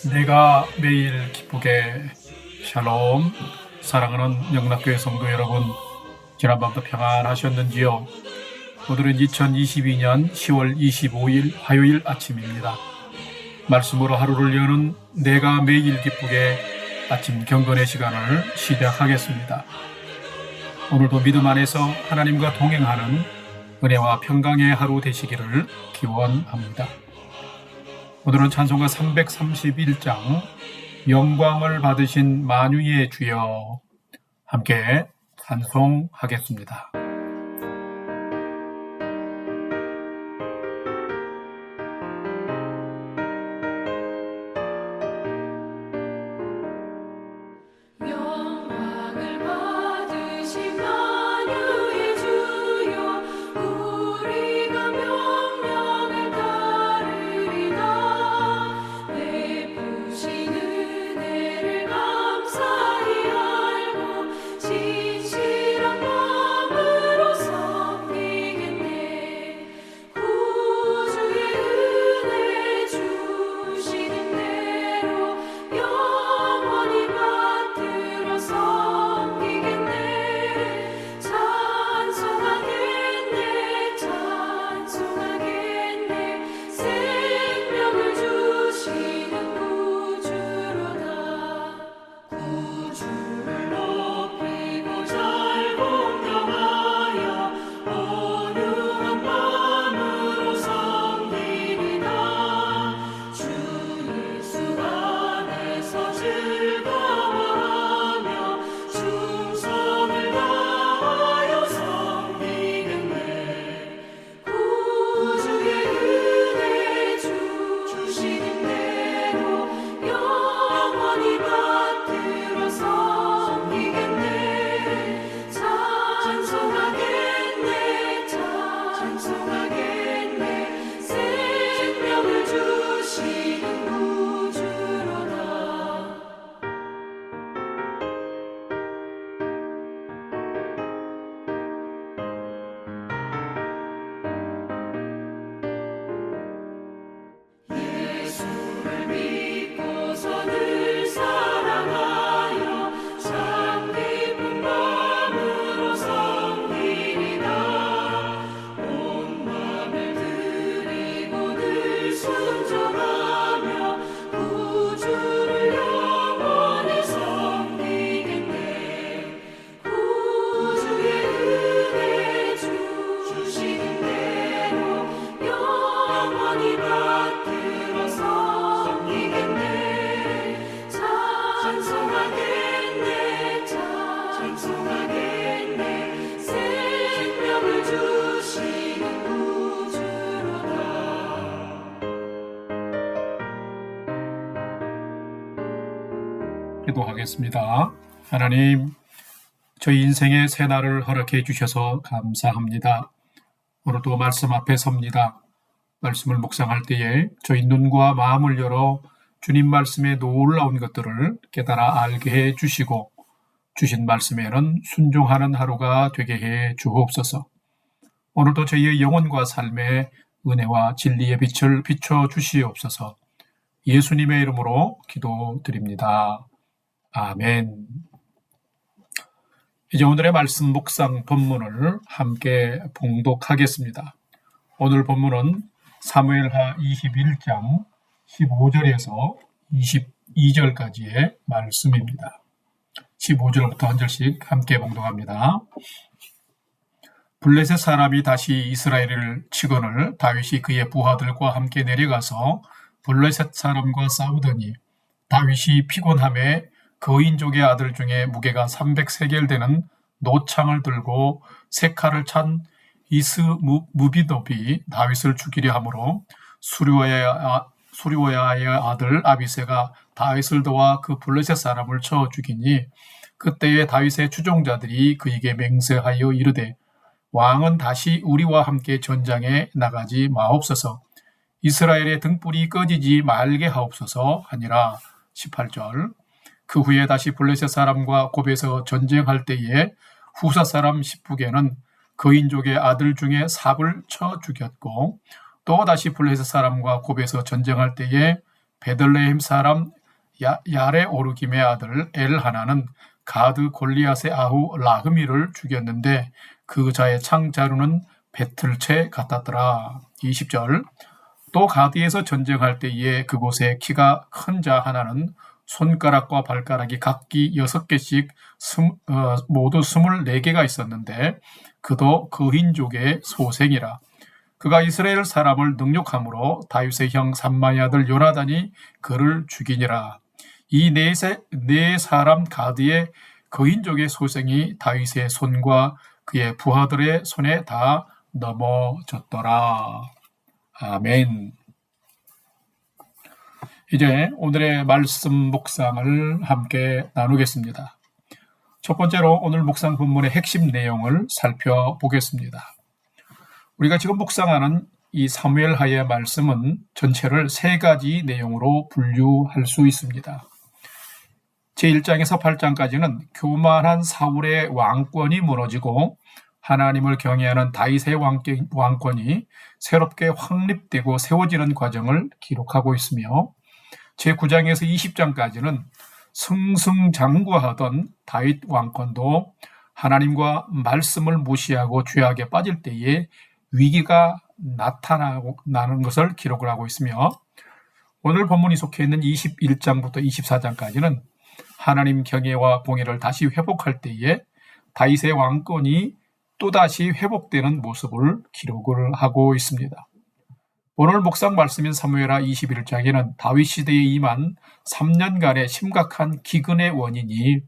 내가 매일 기쁘게. 샬롬. 사랑하는 영락교회 성도 여러분, 지난밤도 평안하셨는지요? 오늘은 2022년 10월 25일 화요일 아침입니다. 말씀으로 하루를 여는 내가 매일 기쁘게 아침 경건의 시간을 시작하겠습니다. 오늘도 믿음 안에서 하나님과 동행하는 은혜와 평강의 하루 되시기를 기원합니다. 오늘은 찬송가 331장 영광을 받으신 만유의 주여 함께 찬송하겠습니다. 기도하겠습니다. 하나님, 저희 인생의 새 날을 허락해 주셔서 감사합니다. 오늘도 말씀 앞에 섭니다. 말씀을 묵상할 때에 저희 눈과 마음을 열어 주님 말씀에 놀라운 것들을 깨달아 알게 해 주시고 주신 말씀에는 순종하는 하루가 되게 해 주옵소서. 오늘도 저희의 영혼과 삶에 은혜와 진리의 빛을 비춰 주시옵소서. 예수님의 이름으로 기도드립니다. 아멘. 이제 오늘의 말씀 묵상 본문을 함께 봉독하겠습니다. 오늘 본문은 사무엘하 21장 15절에서 22절까지의 말씀입니다. 15절부터 한 절씩 함께 봉독합니다. 블레셋 사람이 다시 이스라엘을 치거늘 다윗이 그의 부하들과 함께 내려가서 블레셋 사람과 싸우더니 다윗이 피곤함에 거인족의 아들 중에 무게가 300세겔 되는 노창을 들고 세 칼을 찬 이스무비덥이 다윗을 죽이려 하므로 수리와야의 아들 아비새가 다윗을 도와 그 블레셋 사람을 쳐 죽이니 그때에 다윗의 추종자들이 그에게 맹세하여 이르되 왕은 다시 우리와 함께 전장에 나가지 마옵소서. 이스라엘의 등불이 꺼지지 말게 하옵소서 하니라. 18절. 그 후에 다시 블레셋 사람과 곱에서 전쟁할 때에 후사 사람 십부게는 거인족의 아들 중에 삽을 쳐 죽였고 또 다시 블레셋 사람과 곱에서 전쟁할 때에 베들레헴 사람 야레오르김의 아들 엘하나는 가드 골리앗의 아후 라흐미를 죽였는데 그 자의 창자루는 배틀채 같았더라. 20절. 또 가드에서 전쟁할 때에 그곳에 키가 큰 자 하나는 손가락과 발가락이 각기 6개씩 모두 24개가 있었는데 그도 거인족의 소생이라. 그가 이스라엘 사람을 능욕함으로 다윗의 형 삼마의 아들 요나단이 그를 죽이니라. 이 네 사람 가드의 거인족의 소생이 다윗의 손과 그의 부하들의 손에 다 넘어졌더라. 아멘. 이제 오늘의 말씀 묵상을 함께 나누겠습니다. 첫 번째로 오늘 묵상 본문의 핵심 내용을 살펴보겠습니다. 우리가 지금 묵상하는 이 사무엘하의 말씀은 전체를 3가지 내용으로 분류할 수 있습니다. 제1장에서 8장까지는 교만한 사울의 왕권이 무너지고 하나님을 경외하는 다윗의 왕권이 새롭게 확립되고 세워지는 과정을 기록하고 있으며 제9장에서 20장까지는 승승장구하던 다윗 왕권도 하나님과 말씀을 무시하고 죄악에 빠질 때에 위기가 나타나는 것을 기록을 하고 있으며 오늘 본문이 속해 있는 21장부터 24장까지는 하나님 경외와 공의를 다시 회복할 때에 다윗의 왕권이 또다시 회복되는 모습을 기록을 하고 있습니다. 오늘 묵상 말씀인 사무엘하 21장에는 다윗 시대에 임한 3년간의 심각한 기근의 원인이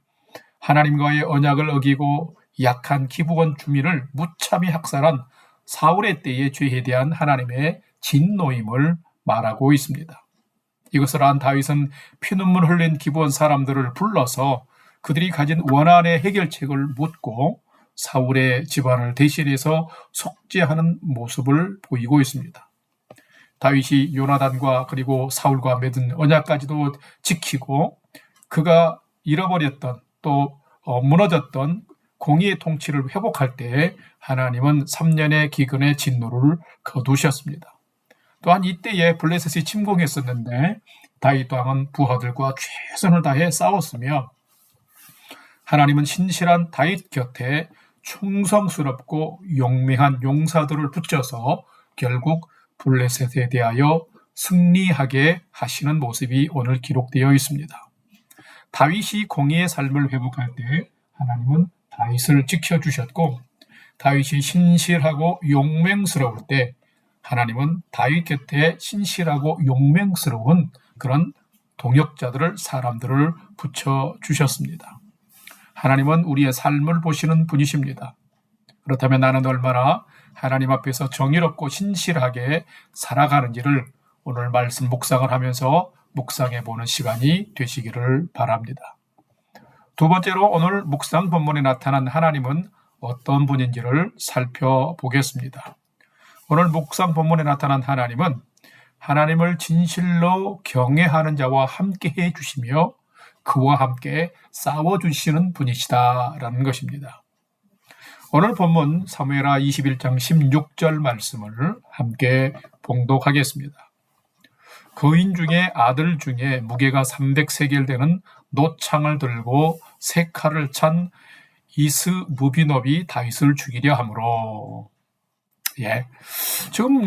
하나님과의 언약을 어기고 약한 기브온 주민을 무참히 학살한 사울의 때의 죄에 대한 하나님의 진노임을 말하고 있습니다. 이것을 안 다윗은 피눈물 흘린 기브온 사람들을 불러서 그들이 가진 원한의 해결책을 묻고 사울의 집안을 대신해서 속죄하는 모습을 보이고 있습니다. 다윗이 요나단과 그리고 사울과 맺은 언약까지도 지키고 그가 잃어버렸던 또 무너졌던 공의의 통치를 회복할 때 하나님은 3년의 기근의 진노를 거두셨습니다. 또한 이때에 블레셋이 침공했었는데 다윗 왕은 부하들과 최선을 다해 싸웠으며 하나님은 신실한 다윗 곁에 충성스럽고 용맹한 용사들을 붙여서 결국 블레셋에 대하여 승리하게 하시는 모습이 오늘 기록되어 있습니다. 다윗이 공의의 삶을 회복할 때 하나님은 다윗을 지켜주셨고 다윗이 신실하고 용맹스러울 때 하나님은 다윗 곁에 신실하고 용맹스러운 그런 동역자들을 사람들을 붙여주셨습니다. 하나님은 우리의 삶을 보시는 분이십니다. 그렇다면 나는 얼마나 하나님 앞에서 정의롭고 신실하게 살아가는지를 오늘 말씀 묵상을 하면서 묵상해 보는 시간이 되시기를 바랍니다. 두 번째로 오늘 묵상 본문에 나타난 하나님은 어떤 분인지를 살펴보겠습니다. 오늘 묵상 본문에 나타난 하나님은 하나님을 진실로 경외하는 자와 함께 해주시며 그와 함께 싸워주시는 분이시다라는 것입니다. 오늘 본문 사무엘하 21장 16절 말씀을 함께 봉독하겠습니다. 거인 중에 아들 중에 무게가 300세겔 되는 노창을 들고 세 칼을 찬 이스무비놉이 다윗을 죽이려 하므로. 지금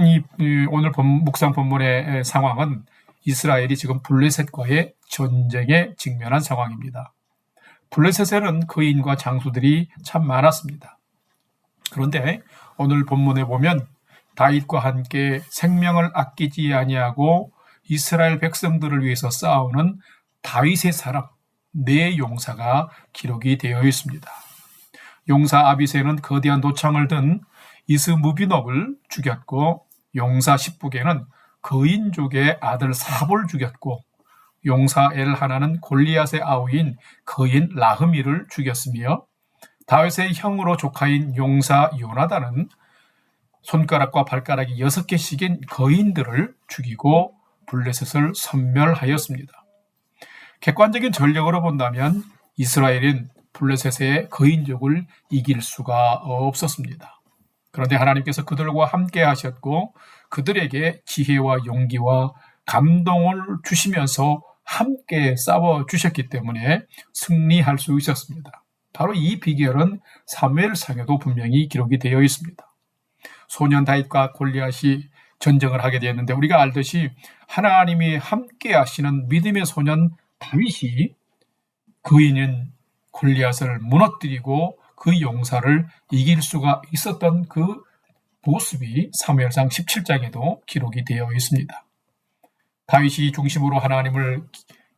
오늘 묵상 본문의 상황은 이스라엘이 지금 블레셋과의 전쟁에 직면한 상황입니다. 블레셋에는 거인과 장수들이 참 많았습니다. 그런데 오늘 본문에 보면 다윗과 함께 생명을 아끼지 아니하고 이스라엘 백성들을 위해서 싸우는 다윗의 사람 4용사가 기록이 되어 있습니다. 용사 아비새는 거대한 노창을 든 이스무비놉을 죽였고 용사 십부게는 거인족의 아들 삽을 죽였고 용사 엘하나는 골리앗의 아우인 거인 라흐미를 죽였으며 다윗의 형으로 조카인 용사 요나단은 손가락과 발가락이 6개씩인 거인들을 죽이고 블레셋을 섬멸하였습니다. 객관적인 전력으로 본다면 이스라엘은 블레셋의 거인족을 이길 수가 없었습니다. 그런데 하나님께서 그들과 함께 하셨고 그들에게 지혜와 용기와 감동을 주시면서 함께 싸워주셨기 때문에 승리할 수 있었습니다. 바로 이 비결은 사무엘상에도 분명히 기록이 되어 있습니다. 소년 다윗과 골리앗이 전쟁을 하게 되었는데 우리가 알듯이 하나님이 함께 하시는 믿음의 소년 다윗이 그인인 골리앗을 무너뜨리고 그 용사를 이길 수가 있었던 그 모습이 사무엘상 17장에도 기록이 되어 있습니다. 다윗이 중심으로 하나님을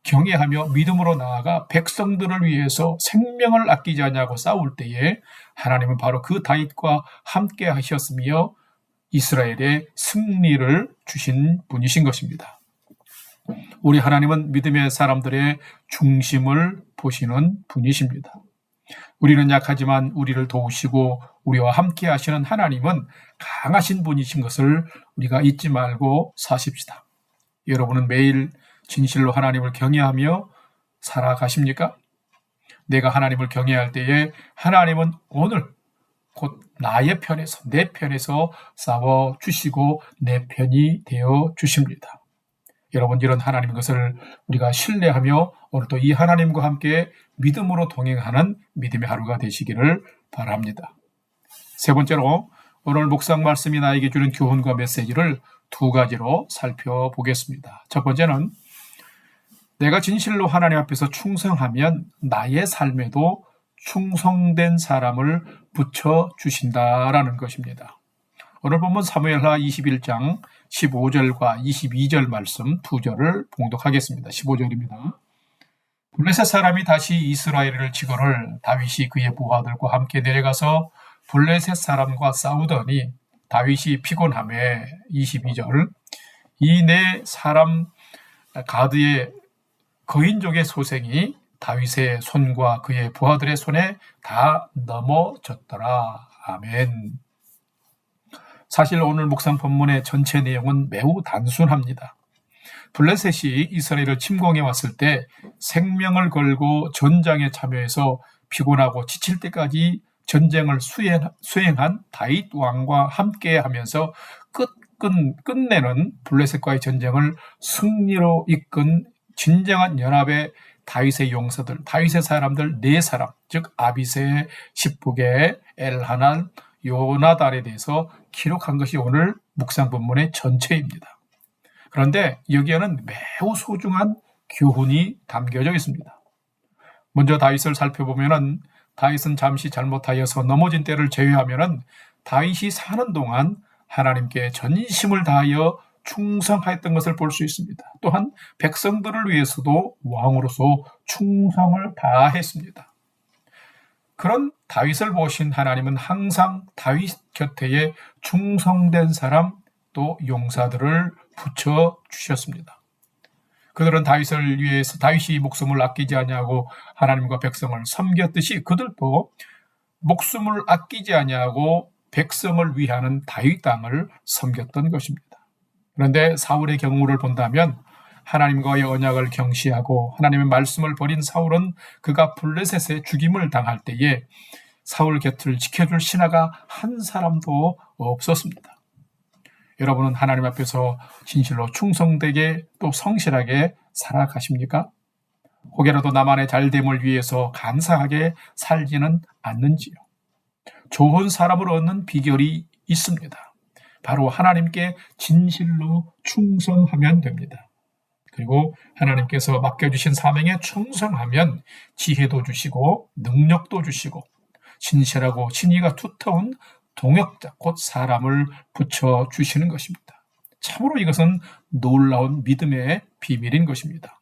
경외하며 믿음으로 나아가 백성들을 위해서 생명을 아끼지 않냐고 싸울 때에 하나님은 바로 그 다윗과 함께 하셨으며 이스라엘에 승리를 주신 분이신 것입니다. 우리 하나님은 믿음의 사람들의 중심을 보시는 분이십니다. 우리는 약하지만 우리를 도우시고 우리와 함께 하시는 하나님은 강하신 분이신 것을 우리가 잊지 말고 사십시다. 여러분은 매일 진실로 하나님을 경외하며 살아가십니까? 내가 하나님을 경외할 때에 하나님은 오늘 곧 나의 편에서 내 편에서 싸워주시고 내 편이 되어 주십니다. 여러분, 이런 하나님 것을 우리가 신뢰하며 오늘도 이 하나님과 함께 믿음으로 동행하는 믿음의 하루가 되시기를 바랍니다. 세 번째로 오늘 묵상 말씀이 나에게 주는 교훈과 메시지를 두 가지로 살펴보겠습니다. 첫 번째는 내가 진실로 하나님 앞에서 충성하면 나의 삶에도 충성된 사람을 붙여주신다라는 것입니다. 오늘 본문 사무엘하 21장 15절과 22절 말씀 두 절을 봉독하겠습니다. 15절입니다. 블레셋 사람이 다시 이스라엘을 치거늘 다윗이 그의 부하들과 함께 내려가서 블레셋 사람과 싸우더니 다윗이 피곤하매 22절 이 네 사람 가드의 거인족의 소생이 다윗의 손과 그의 부하들의 손에 다 넘어졌더라. 아멘. 사실 오늘 묵상 본문의 전체 내용은 매우 단순합니다. 블레셋이 이스라엘을 침공해 왔을 때 생명을 걸고 전장에 참여해서 피곤하고 지칠 때까지 전쟁을 수행한 다윗 왕과 함께 하면서 끝내는 블레셋과의 전쟁을 승리로 이끈 진정한 연합의 다윗의 용사들, 다윗의 사람들 네 사람, 즉 아비새, 십부개, 엘하난, 요나단에 대해서 기록한 것이 오늘 묵상 본문의 전체입니다. 그런데 여기에는 매우 소중한 교훈이 담겨져 있습니다. 먼저 다윗을 살펴보면은 다윗은 잠시 잘못하여서 넘어진 때를 제외하면은 다윗이 사는 동안 하나님께 전심을 다하여 충성하였던 것을 볼 수 있습니다. 또한 백성들을 위해서도 왕으로서 충성을 다했습니다. 그런 다윗을 보신 하나님은 항상 다윗 곁에 충성된 사람 또 용사들을 붙여주셨습니다. 그들은 다윗을 위해서 다윗이 목숨을 아끼지 아니하고 하나님과 백성을 섬겼듯이 그들도 목숨을 아끼지 아니하고 백성을 위하는 다윗 땅을 섬겼던 것입니다. 그런데 사울의 경우를 본다면 하나님과의 언약을 경시하고 하나님의 말씀을 버린 사울은 그가 블레셋에 죽임을 당할 때에 사울 곁을 지켜줄 신하가 한 사람도 없었습니다. 여러분은 하나님 앞에서 진실로 충성되게 또 성실하게 살아가십니까? 혹여라도 나만의 잘됨을 위해서 간사하게 살지는 않는지요? 좋은 사람을 얻는 비결이 있습니다. 바로 하나님께 진실로 충성하면 됩니다. 그리고 하나님께서 맡겨주신 사명에 충성하면 지혜도 주시고 능력도 주시고 신실하고 신의가 두터운 동역자 곧 사람을 붙여주시는 것입니다. 참으로 이것은 놀라운 믿음의 비밀인 것입니다.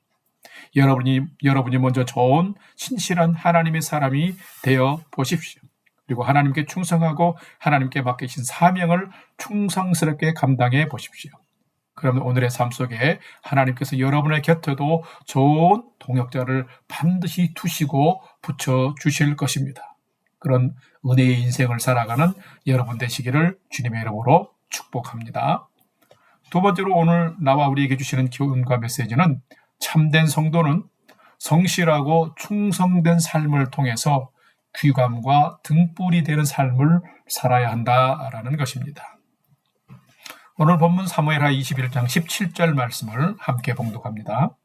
여러분이 먼저 좋은 신실한 하나님의 사람이 되어 보십시오. 그리고 하나님께 충성하고 하나님께 맡기신 사명을 충성스럽게 감당해 보십시오. 그러면 오늘의 삶 속에 하나님께서 여러분의 곁에도 좋은 동역자를 반드시 두시고 붙여주실 것입니다. 그런 은혜의 인생을 살아가는 여러분 되시기를 주님의 이름으로 축복합니다. 두 번째로 오늘 나와 우리에게 주시는 교훈과 메시지는 참된 성도는 성실하고 충성된 삶을 통해서 귀감과 등불이 되는 삶을 살아야 한다라는 것입니다. 오늘 본문 사무엘하 21장 17절 말씀을 함께 봉독합니다.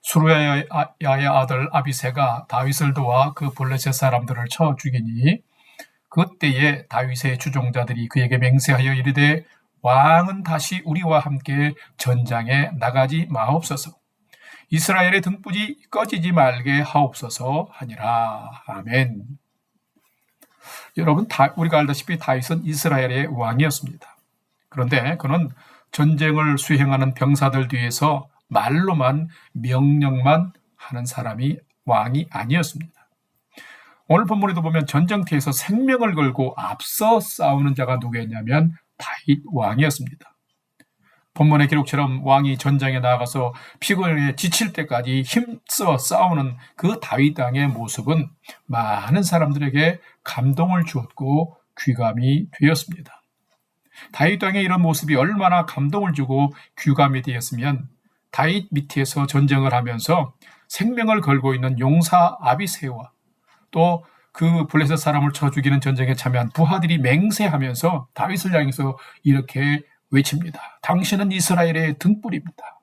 수루야의 아들 아비새가 다윗을 도와 그 블레셋 사람들을 쳐 죽이니 그때에 다윗의 주종자들이 그에게 맹세하여 이르되 왕은 다시 우리와 함께 전장에 나가지 마옵소서. 이스라엘의 등불이 꺼지지 말게 하옵소서 하니라. 아멘. 여러분, 우리가 알다시피 다윗은 이스라엘의 왕이었습니다. 그런데 그는 전쟁을 수행하는 병사들 뒤에서 말로만 명령만 하는 사람이 왕이 아니었습니다. 오늘 본문에도 보면 전쟁터에서 생명을 걸고 앞서 싸우는 자가 누구였냐면 다윗 왕이었습니다. 본문의 기록처럼 왕이 전장에 나가서 피곤에 지칠 때까지 힘써 싸우는 그 다윗 왕의 모습은 많은 사람들에게 감동을 주었고 귀감이 되었습니다. 다윗 왕의 이런 모습이 얼마나 감동을 주고 귀감이 되었으면 다윗 밑에서 전쟁을 하면서 생명을 걸고 있는 용사 아비새와 또 그 블레셋 사람을 쳐 죽이는 전쟁에 참여한 부하들이 맹세하면서 다윗을 향해서 이렇게 외칩니다. 당신은 이스라엘의 등불입니다.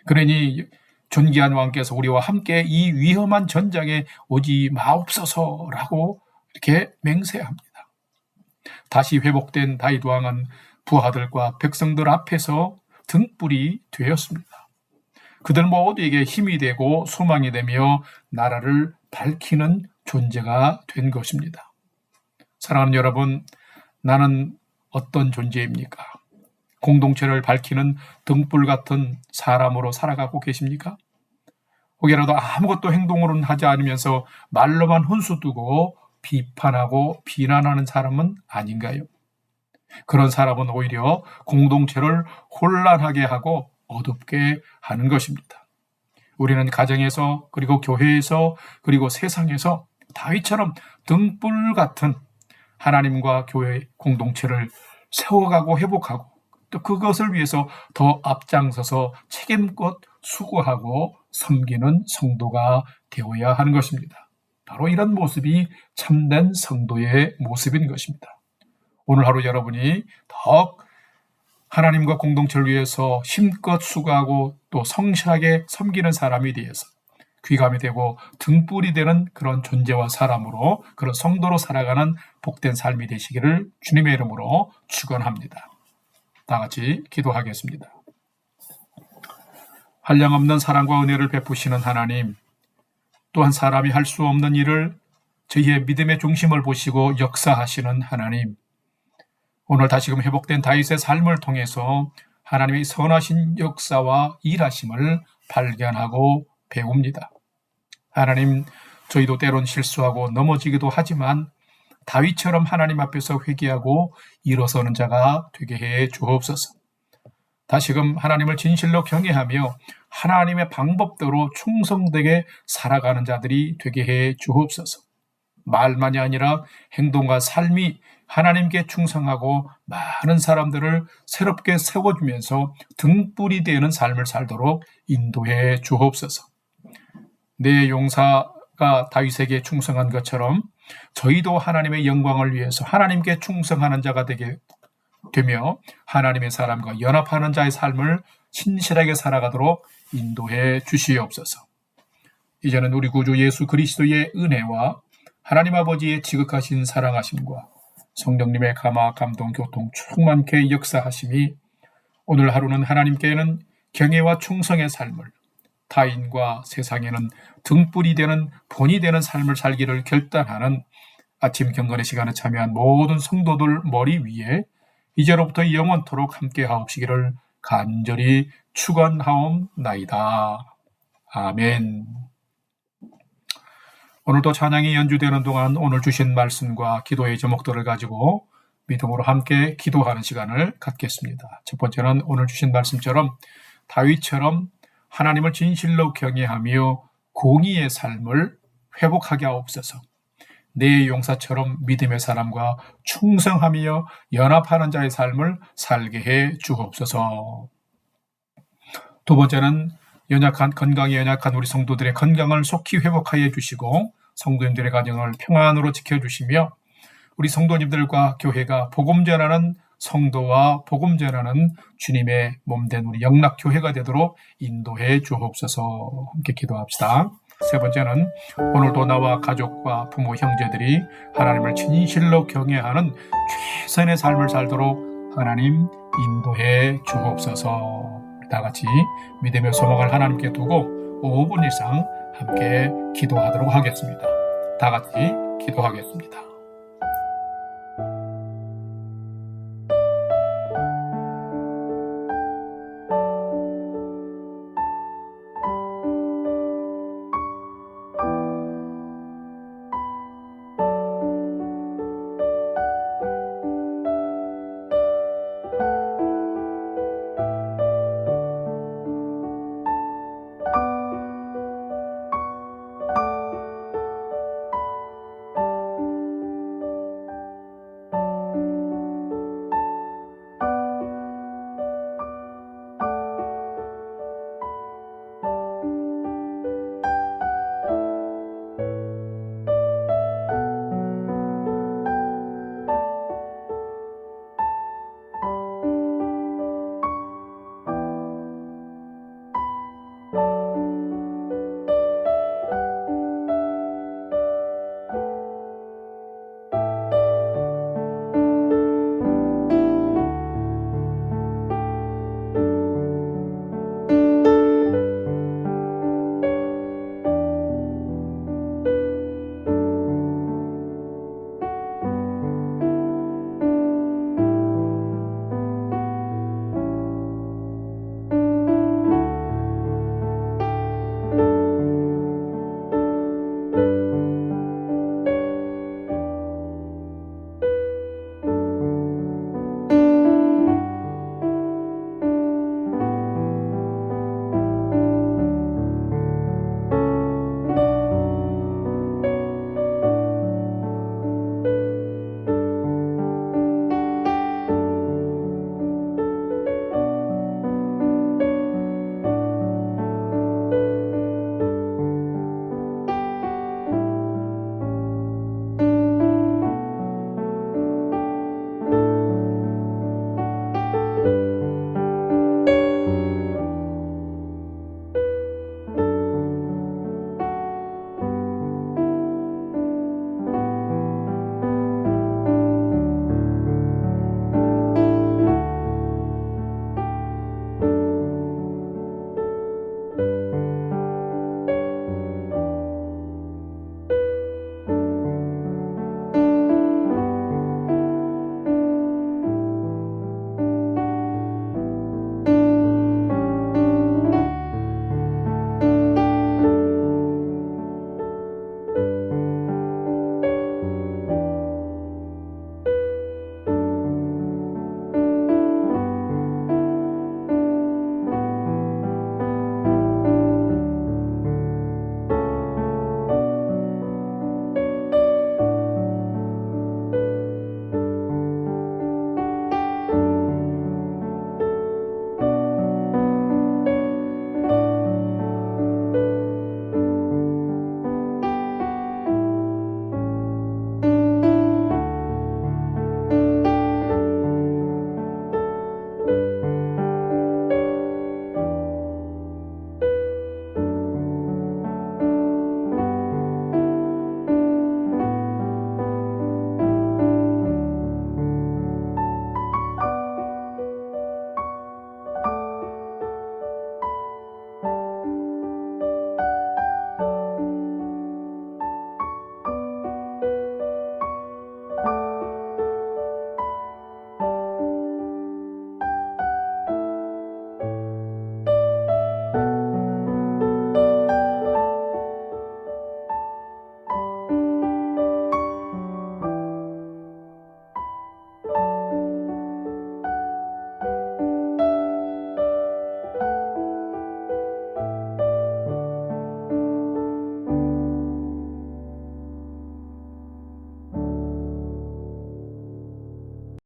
그러니 존귀한 왕께서 우리와 함께 이 위험한 전장에 오지 마옵소서라고 이렇게 맹세합니다. 다시 회복된 다윗 왕은 부하들과 백성들 앞에서 등불이 되었습니다. 그들 모두에게 힘이 되고 소망이 되며 나라를 밝히는 존재가 된 것입니다. 사랑하는 여러분, 나는 어떤 존재입니까? 공동체를 밝히는 등불 같은 사람으로 살아가고 계십니까? 혹여라도 아무것도 행동으로는 하지 않으면서 말로만 훈수 두고 비판하고 비난하는 사람은 아닌가요? 그런 사람은 오히려 공동체를 혼란하게 하고 어둡게 하는 것입니다. 우리는 가정에서 그리고 교회에서 그리고 세상에서 다윗처럼 등불 같은 하나님과 교회 공동체를 세워가고 회복하고 또 그것을 위해서 더 앞장서서 책임껏 수고하고 섬기는 성도가 되어야 하는 것입니다. 바로 이런 모습이 참된 성도의 모습인 것입니다. 오늘 하루 여러분이 더욱 하나님과 공동체를 위해서 힘껏 수고하고 또 성실하게 섬기는 사람이 되어서 귀감이 되고 등불이 되는 그런 존재와 사람으로 그런 성도로 살아가는 복된 삶이 되시기를 주님의 이름으로 축원합니다. 다 같이 기도하겠습니다. 한량없는 사랑과 은혜를 베푸시는 하나님, 또한 사람이 할 수 없는 일을 저희의 믿음의 중심을 보시고 역사하시는 하나님, 오늘 다시금 회복된 다윗의 삶을 통해서 하나님의 선하신 역사와 일하심을 발견하고 배웁니다. 하나님, 저희도 때론 실수하고 넘어지기도 하지만 다윗처럼 하나님 앞에서 회개하고 일어서는 자가 되게 해 주옵소서. 다시금 하나님을 진실로 경외하며 하나님의 방법대로 충성되게 살아가는 자들이 되게 해 주옵소서. 말만이 아니라 행동과 삶이 하나님께 충성하고 많은 사람들을 새롭게 세워주면서 등불이 되는 삶을 살도록 인도해 주옵소서. 내 용사가 다윗에게 충성한 것처럼 저희도 하나님의 영광을 위해서 하나님께 충성하는 자가 되게 되며 하나님의 사람과 연합하는 자의 삶을 신실하게 살아가도록 인도해 주시옵소서. 이제는 우리 구주 예수 그리스도의 은혜와 하나님 아버지의 지극하신 사랑하심과 성령님의 감화, 감동, 교통 충만케 역사하심이 오늘 하루는 하나님께는 경외와 충성의 삶을, 타인과 세상에는 등불이 되는 본이 되는 삶을 살기를 결단하는 아침 경건의 시간에 참여한 모든 성도들 머리 위에 이제로부터 영원토록 함께 하옵시기를 간절히 축원하옵나이다. 아멘. 오늘도 찬양이 연주되는 동안 오늘 주신 말씀과 기도의 제목들을 가지고 믿음으로 함께 기도하는 시간을 갖겠습니다. 첫 번째는 오늘 주신 말씀처럼 다윗처럼 하나님을 진실로 경외하며 공의의 삶을 회복하게 하옵소서. 내 용사처럼 믿음의 사람과 충성하며 연합하는 자의 삶을 살게 해 주옵소서. 두 번째는 건강에 연약한 우리 성도들의 건강을 속히 회복하여 주시고 성도님들의 가정을 평안으로 지켜주시며 우리 성도님들과 교회가 복음 전하는 성도와 복음 전하는 주님의 몸된 우리 영락교회가 되도록 인도해 주옵소서. 함께 기도합시다. 세 번째는 오늘도 나와 가족과 부모, 형제들이 하나님을 진실로 경외하는 최선의 삶을 살도록 하나님 인도해 주옵소서. 다 같이 믿음의 소망을 하나님께 두고 5분 이상 함께 기도하도록 하겠습니다. 다 같이 기도하겠습니다.